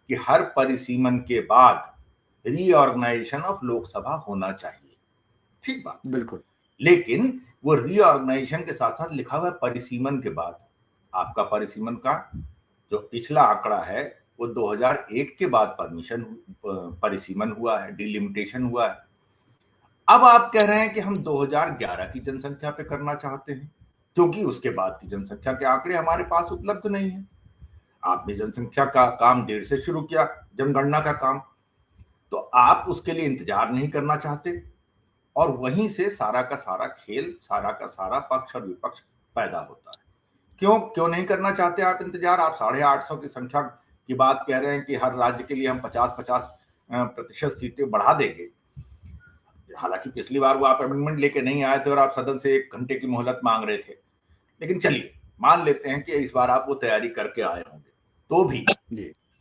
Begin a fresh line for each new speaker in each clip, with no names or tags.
कि हर परिसीमन के बाद रीऑर्गेनाइजेशन ऑफ लोकसभा होना चाहिए, ठीक बात,
बिल्कुल।
लेकिन वो रीऑर्गेनाइजेशन के साथ साथ लिखा हुआ है परिसीमन के बाद। आपका परिसीमन का जो पिछला आंकड़ा है वो 2001 के बाद परिसीमन हुआ है, डिलिमिटेशन हुआ है। अब आप कह रहे हैं कि हम 2011 की जनसंख्या पे करना चाहते हैं, क्योंकि उसके बाद की जनसंख्या के आंकड़े हमारे पास उपलब्ध नहीं है। आपने जनसंख्या का काम देर से शुरू किया, जनगणना का काम, तो आप उसके लिए इंतजार नहीं करना चाहते, और वहीं से सारा का सारा खेल, सारा का सारा पक्ष और विपक्ष पैदा होता है। क्यों नहीं करना चाहते आप इंतजार? आप 850 की संख्या की बात कह रहे हैं कि हर राज्य के लिए हम 50-50% सीटें बढ़ा देंगे। हालांकि पिछली बार वो आप अमेंडमेंट लेके नहीं आए थे और आप सदन से 1 घंटे की मोहलत मांग रहे थे, लेकिन चलिए मान लेते हैं कि इस बार आप वो तैयारी करके आए होंगे। तो भी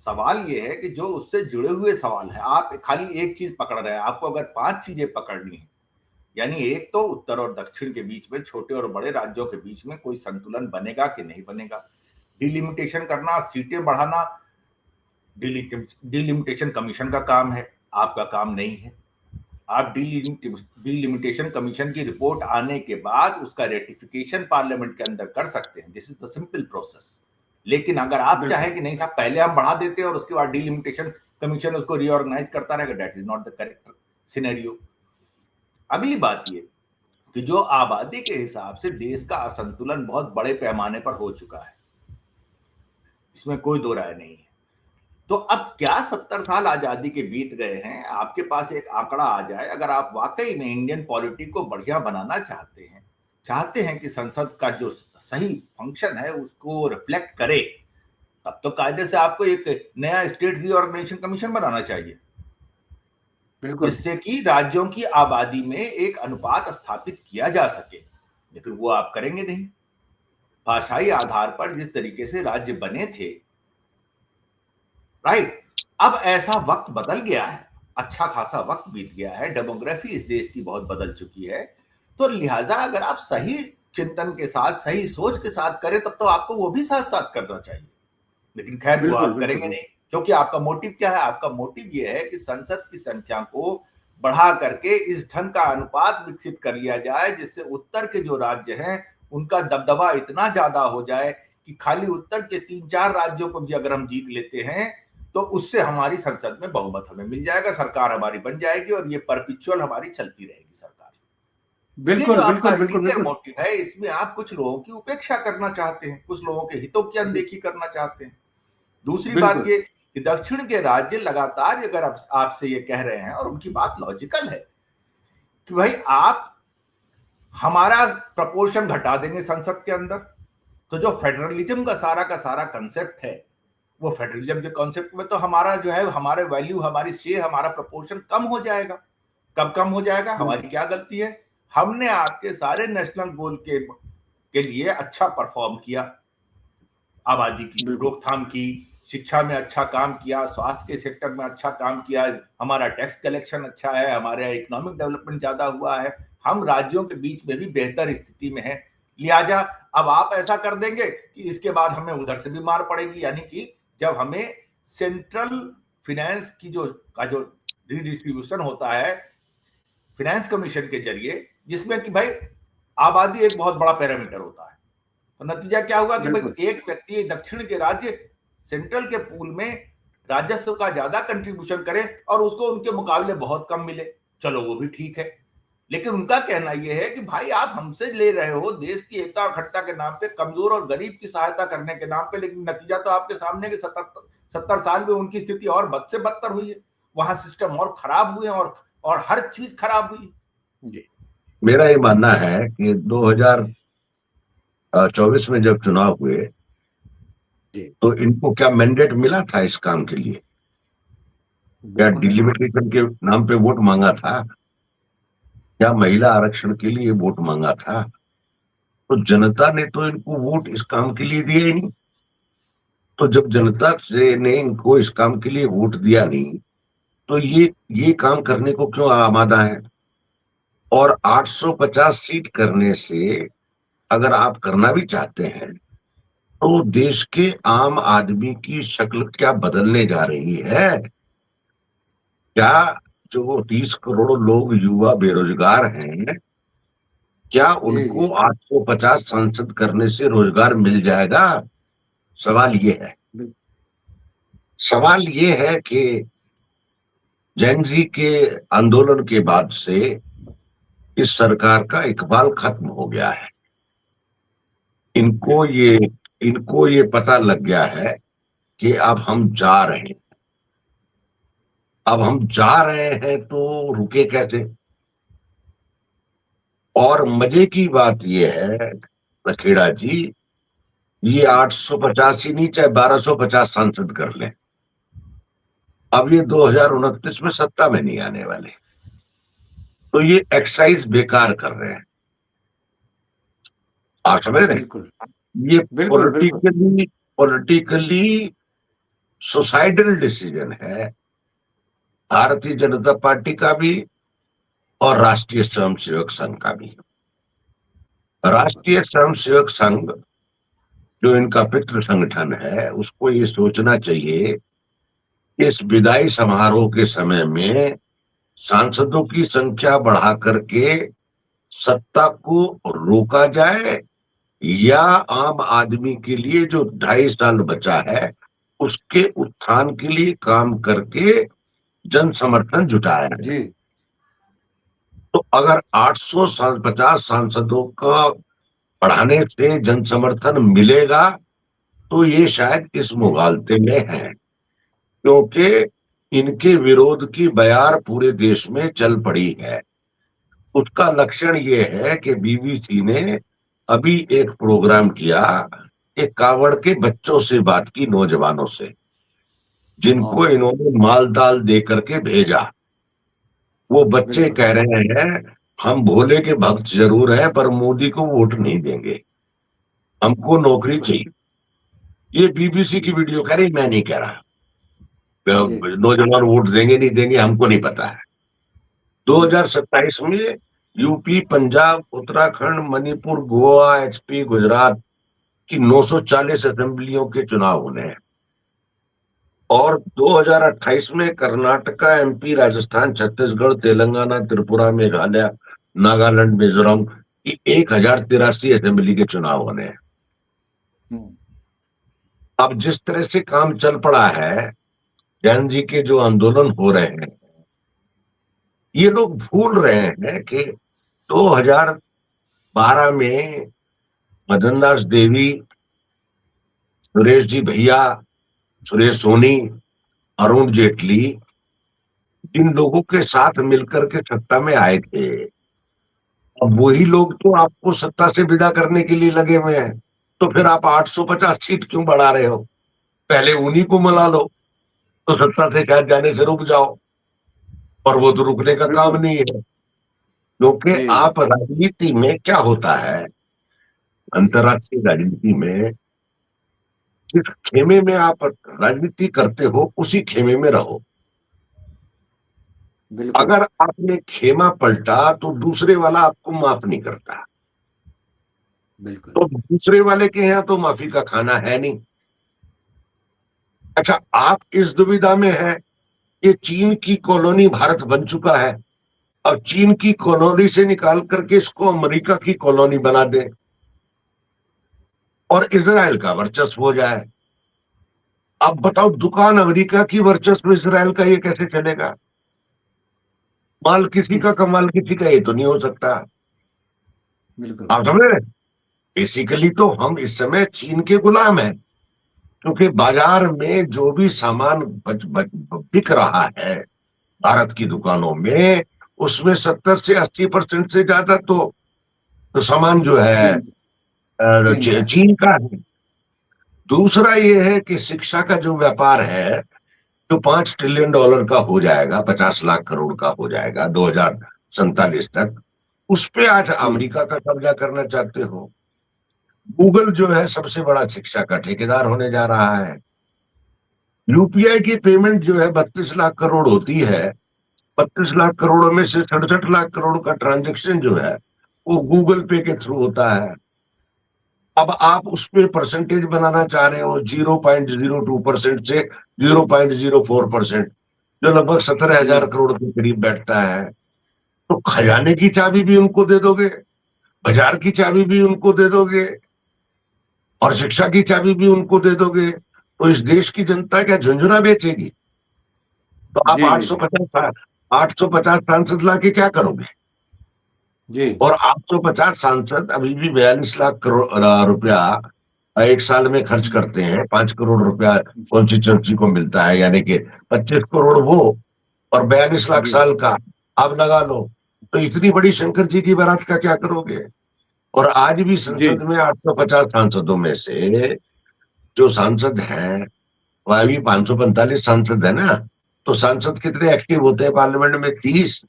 सवाल ये है कि जो उससे जुड़े हुए सवाल है, आप खाली एक चीज पकड़ रहे हैं। आपको अगर 5 चीजें पकड़नी है, यानी एक तो उत्तर और दक्षिण के बीच में, छोटे और बड़े राज्यों के बीच में कोई संतुलन बनेगा कि नहीं बनेगा, डिलिमिटेशन करना, सीटें बढ़ाना, डिलिमिटेशन कमीशन का काम है, आपका काम नहीं है। आप डिलिमिटेशन कमीशन की रिपोर्ट आने के बाद उसका रेटिफिकेशन पार्लियामेंट के अंदर कर सकते हैं, this is the simple process. लेकिन अगर आप चाहें कि नहीं साहब पहले हम बढ़ा देते हैं और उसके बाद डिलिमिटेशन कमीशन उसको रीऑर्गेनाइज करता रहेगा, that is not the correct scenario. अगली बात ये कि जो आबादी के हिसाब से देश का असंतुलन बहुत बड़े पैमाने पर हो चुका है, इसमें कोई दो राय नहीं है। तो अब क्या 70 साल आजादी के बीत गए हैं, आपके पास एक आंकड़ा आ जाए, अगर आप वाकई में इंडियन पॉलिटिक को बढ़िया बनाना चाहते हैं कि संसद का जो सही फंक्शन है उसको रिफ्लेक्ट करे, तब तो कायदे से आपको एक नया स्टेट रीऑर्गेनाइजेशन कमीशन बनाना चाहिए, जिससे कि राज्यों की आबादी में एक अनुपात स्थापित किया जा सके। लेकिन वो आप करेंगे नहीं। भाषाई आधार पर जिस तरीके से राज्य बने थे, राइट, अब ऐसा वक्त बदल गया है, अच्छा खासा वक्त बीत गया है, डेमोग्राफी इस देश की बहुत बदल चुकी है। तो लिहाजा अगर आप सही चिंतन के साथ, सही सोच के साथ करें, तब तो आपको वो भी साथ साथ करना चाहिए। लेकिन खैर वो आप करेंगे नहीं, क्योंकि आपका मोटिव क्या है? आपका मोटिव ये है कि संसद की संख्या को बढ़ा करके इस ढंग का अनुपात विकसित कर लिया जाए जिससे उत्तर के जो राज्य हैं उनका दबदबा इतना ज्यादा हो जाए कि खाली उत्तर के 3-4 राज्यों को भी अगर हम जीत लेते हैं तो उससे हमारी संसद में बहुमत हमें मिल जाएगा, सरकार हमारी बन जाएगी और ये परपिचुअल हमारी चलती रहेगी सरकार। बिल्कुल बिल्कुल मोटिव है, इसमें आप कुछ लोगों की उपेक्षा करना चाहते हैं, कुछ लोगों के हितों की अनदेखी करना चाहते हैं। दूसरी बात ये कि दक्षिण के राज्य लगातार अगर आपसे ये कह रहे हैं, और उनकी बात लॉजिकल है कि भाई आप हमारा प्रपोर्शन घटा देंगे संसद के अंदर, तो जो फेडरलिज्म का सारा कंसेप्ट है, वो फेडरलिज्म के कॉन्सेप्ट में तो हमारा जो है, हमारे वैल्यू, हमारी शेयर, हमारा प्रपोर्शन कम हो जाएगा। कब कम हो जाएगा? हमारी क्या गलती है? हमने आपके सारे नेशनल गोल के लिए अच्छा परफॉर्म किया, आबादी की रोकथाम की, शिक्षा में अच्छा काम किया, स्वास्थ्य के सेक्टर में अच्छा काम किया, हमारा टैक्स कलेक्शन अच्छा है, हमारे इकोनॉमिक डेवलपमेंट ज्यादा हुआ है, हम राज्यों के बीच में भी बेहतर स्थिति में है। लिहाजा अब आप ऐसा कर देंगे कि इसके बाद हमें उधर से भी मार पड़ेगी, यानी कि जब हमें सेंट्रल फाइनेंस की जो रिडिस्ट्रीब्यूशन होता है फाइनेंस कमीशन के जरिए, जिसमें कि भाई आबादी एक बहुत बड़ा पैरामीटर होता है, तो नतीजा क्या हुआ कि भाई एक व्यक्ति दक्षिण के राज्य सेंट्रल के पूल में राजस्व का ज्यादा कंट्रीब्यूशन करे और उसको उनके मुकाबले बहुत कम मिले, चलो वो भी ठीक है। लेकिन उनका कहना यह है कि भाई आप हमसे ले रहे हो देश की एकता और अखंडता के नाम पे, कमजोर और गरीब की सहायता करने के नाम पे, लेकिन नतीजा तो आपके सामने के 70 साल में उनकी स्थिति और बद से बदतर हुई है, वहां सिस्टम और खराब हुए और हर चीज खराब हुई जी।
मेरा ये मानना है कि 2024 में जब चुनाव हुए तो इनको क्या मैंडेट मिला था इस काम के लिए? क्या डिलिमिटेशन के नाम पे वोट मांगा था? क्या महिला आरक्षण के लिए वोट मांगा था? तो जनता ने तो इनको वोट इस काम के लिए दिए ही नहीं। तो जब जनता से ने इनको इस काम के लिए वोट दिया नहीं, तो ये काम करने को क्यों आमादा है? और 850 सीट करने से अगर आप करना भी चाहते हैं तो देश के आम आदमी की शक्ल क्या बदलने जा रही है? क्या जो 30 करोड़ लोग युवा बेरोजगार हैं, क्या
जी जी
उनको 850 सांसद करने से रोजगार मिल जाएगा? सवाल ये है।
बिल-
सवाल ये है कि जैन जी के आंदोलन के बाद से इस सरकार का इकबाल खत्म हो गया है। इनको ये इनको ये पता लग गया है कि अब हम जा रहे हैं। अब हम जा रहे हैं तो रुके कैसे? और मजे की बात ये है लखेड़ा जी, ये 850 ही नहीं, चाहे 1250 सांसद कर लें, अब ये 2029 में सत्ता में नहीं आने वाले। तो ये एक्सरसाइज बेकार कर रहे हैं। आप समझ रहे हैं?
बिल्कुल
ये
बिल्कुल बिल्कुल
पॉलिटिकली सुसाइडल डिसीजन है भारतीय जनता पार्टी का भी और राष्ट्रीय स्वयंसेवक संघ का भी। राष्ट्रीय स्वयंसेवक संघ जो इनका पितृ संगठन है, उसको ये सोचना चाहिए कि इस विदाई समारोह के समय में सांसदों की संख्या बढ़ा करके सत्ता को रोका जाए, या आम आदमी के लिए जो 2.5 साल बचा है उसके उत्थान के लिए काम करके जन समर्थन जुटाया है।
जी
तो अगर 850 सांसदों का बढ़ाने से जन समर्थन मिलेगा तो ये शायद इस मुगालते में है, क्योंकि इनके विरोध की बयार पूरे देश में चल पड़ी है। उसका लक्षण ये है कि बीबीसी ने अभी एक प्रोग्राम किया, एक कावड़ के बच्चों से बात की, नौजवानों से, जिनको
हाँ
इन्होंने माल दाल दे करके भेजा। वो बच्चे
बिल्कुल
कह रहे हैं हम भोले के भक्त जरूर हैं पर मोदी को वोट नहीं देंगे, हमको नौकरी
बिल्कुल
चाहिए। ये बीबीसी की वीडियो कह रही, मैं नहीं कह रहा।
जी
नौजवान वोट देंगे नहीं देंगे हमको नहीं पता है।
जी
2027 में यूपी, पंजाब, उत्तराखंड, मणिपुर, गोवा, एचपी, गुजरात की 940 असेंबलियों के चुनाव होने हैं। और 2028 में कर्नाटका, एमपी, राजस्थान, छत्तीसगढ़, तेलंगाना, त्रिपुरा, मेघालय, नागालैंड, मिजोरम की 1083 असेंबली के चुनाव होने हैं।
हम्म,
अब जिस तरह से काम चल पड़ा है, जैन जी के जो आंदोलन हो रहे हैं, ये लोग भूल रहे हैं कि 2012 में मदन दास देवी, सुरेश जी भैया, सुरेश सोनी, अरुण जेटली, जिन लोगों के साथ मिलकर के सत्ता में आए थे, अब वही लोग तो आपको सत्ता से विदा करने के लिए लगे हुए हैं। तो फिर आप 850 सीट क्यों बढ़ा रहे हो? पहले उन्हीं को मिला लो तो सत्ता से शायद जाने से रुक जाओ। और वो तो रुकने का काम
बिल्कुल
नहीं है, क्योंकि
जी
आप राजनीति में क्या होता है, अंतर्राष्ट्रीय राजनीति में जिस खेमे में आप राजनीति करते हो उसी खेमे में रहो।
बिल्कुल
अगर आपने खेमा पलटा तो दूसरे वाला आपको माफ नहीं करता।
बिल्कुल
तो दूसरे वाले के यहाँ तो माफी का खाना है नहीं। अच्छा, आप इस दुविधा में है कि चीन की कॉलोनी भारत बन चुका है, और चीन की कॉलोनी से निकाल करके इसको अमेरिका की कॉलोनी बना दे और इजराइल का वर्चस्व हो जाए। अब बताओ, दुकान अमेरिका की, वर्चस्व इजराइल का, ये कैसे चलेगा? माल किसी का, कमाल किसी का, ये तो नहीं हो सकता।
बिल्कुल
आप समझ रहे? बेसिकली तो हम इस समय चीन के गुलाम हैं, क्योंकि बाजार में जो भी सामान बिक रहा है भारत की दुकानों में, उसमें 70 से 80% से ज्यादा तो सामान जो है
चीन का है
चीन का है। दूसरा ये है कि शिक्षा का जो व्यापार है, जो $5 ट्रिलियन का हो जाएगा, 50 लाख करोड़ का हो जाएगा 2047 तक, उस पे आज
जी
अमेरिका का कब्जा करना चाहते हो। गूगल जो है सबसे बड़ा शिक्षा का ठेकेदार होने जा रहा है। यूपीआई की पेमेंट जो है 32 लाख करोड़ होती है, 32 लाख करोड़ में से 67 लाख करोड़ का ट्रांजैक्शन जो है वो गूगल पे के थ्रू होता है। अब आप उस पे परसेंटेज बनाना चाह रहे हो 0.02% से 0.04%, जो लगभग 17,000 करोड़ के करीब बैठता है। तो खजाने की चाबी भी उनको दे दोगे, बाजार की चाबी भी उनको दे दोगे और शिक्षा की चाबी भी उनको दे दोगे, तो इस देश की जनता क्या झुंझुना बेचेगी? तो आप 850 सांसद लाके क्या करोगे?
जी।
और 850 सांसद अभी भी 42 लाख करोड़ रुपया एक साल में खर्च करते हैं। 5 करोड़ रुपया कॉन्स्टिट्यूंसी को मिलता है, यानी कि 25 करोड़ वो और 42 लाख साल का आप लगा लो। तो इतनी बड़ी शंकर जी की बारात का क्या करोगे? और आज भी संसद में 850 सांसदों में से जो सांसद हैं वह भी 545 सांसद है ना। तो सांसद कितने एक्टिव होते हैं पार्लियामेंट में? 30।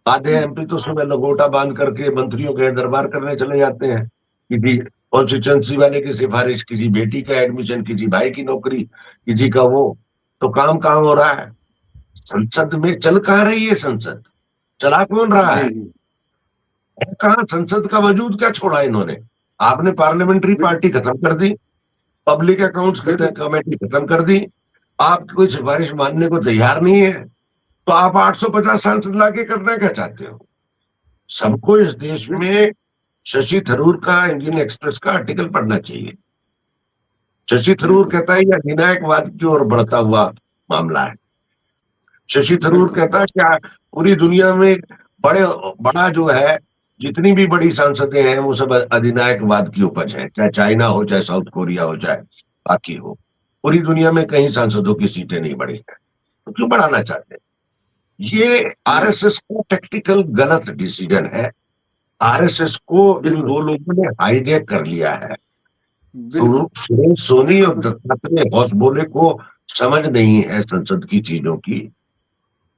आधे एमपी तो सुबह लंगोटा बांध करके मंत्रियों के दरबार करने चले जाते हैं, किसी कॉन्स्टिट्यूंसी वाले की सिफारिश, किसी बेटी का एडमिशन, किसी भाई की नौकरी, किसी का वो। तो काम कहाँ हो रहा है? संसद में चल कहाँ रही है? संसद चला कौन रहा है? कहाँ संसद का वजूद क्या छोड़ा इन्होंने? आपने पार्लियामेंट्री पार्टी खत्म कर दी, पब्लिक अकाउंट्स कमेटी खत्म कर दी, आप कोई सिफारिश मानने को तैयार नहीं है। तो आप 850 सांसद लाके करना क्या चाहते हो? सबको इस देश में शशि थरूर का इंडियन एक्सप्रेस का आर्टिकल पढ़ना चाहिए। शशि थरूर कहता है यह अधिनायकवाद की ओर बढ़ता हुआ मामला है। शशि थरूर कहता है क्या पूरी दुनिया में बड़ा जो है, जितनी भी बड़ी संसदें हैं वो सब अधिनायकवाद की उपज है, चाहे चाइना हो, चाहे साउथ कोरिया हो, चाहे बाकी हो। पूरी दुनिया में कहीं सांसदों की सीटें नहीं बढ़ी है, तो क्यों बढ़ाना चाहते हैं? ये आरएसएस का टैक्टिकल गलत डिसीजन है। आरएसएस को इन दो लोगों ने हाईजैक कर लिया है। सुरेश सोनी और दत्तात्रेय होसबोले को समझ नहीं है संसद की चीजों की,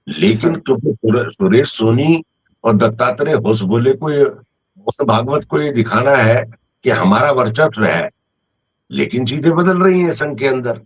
लेकिन क्योंकि सुरेश सोनी और दत्तात्रेय होसबोले को मोहन भागवत को ये दिखाना है कि हमारा वर्चस्व है, लेकिन चीजें बदल रही हैं संघ के अंदर।